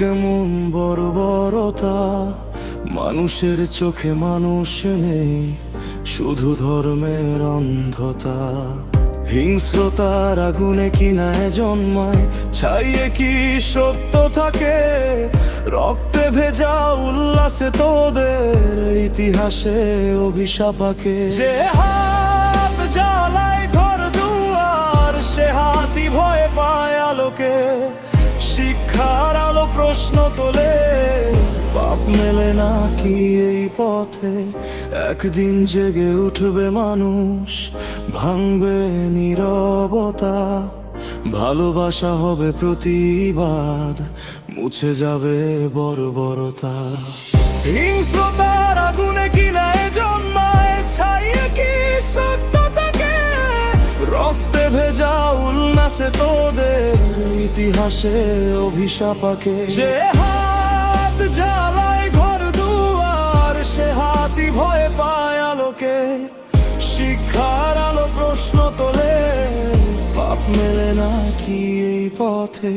কেমন বর্বরতা, মানুষের চোখে মানুষ নেই, শুধু ধর্মের অন্ধতা। হিংস্রতার আগুনে কিনায় জন্মায়, ছাইয়ে কি সত্য থাকে? রক্তে ভেজা উল্লাসে তোদের ইতিহাসে অভিশাপাকে। যে হাত জ্বালায় ঘর দুয়ার, সে হাতই ভয় পায় আলোকে। শিক্ষার আলো প্রশ্ন তোলে, পাপ মেলে না কি এই পথে? একদিন জেগে উঠবে মানুষ, ভাঙবে নীরবতা। ভালোবাসা হবে প্রতিবাদ, মুছে যাবে বর্বরতা। হিংস্রতার আগুনে কিনায় জন্মায়, ছাইয়ে কি সত্য থাকে? রক্তে ভেজা উল্লাসে তোদের ইতিহাসে অভিশাপাকে। যে হাত জ্বালায় ঘর দুয়ার, সে হাতই ভয় পায় আলোকে। শিক্ষার আলো প্রশ্ন তোলে, পাপ মেলে না কি এই পথে?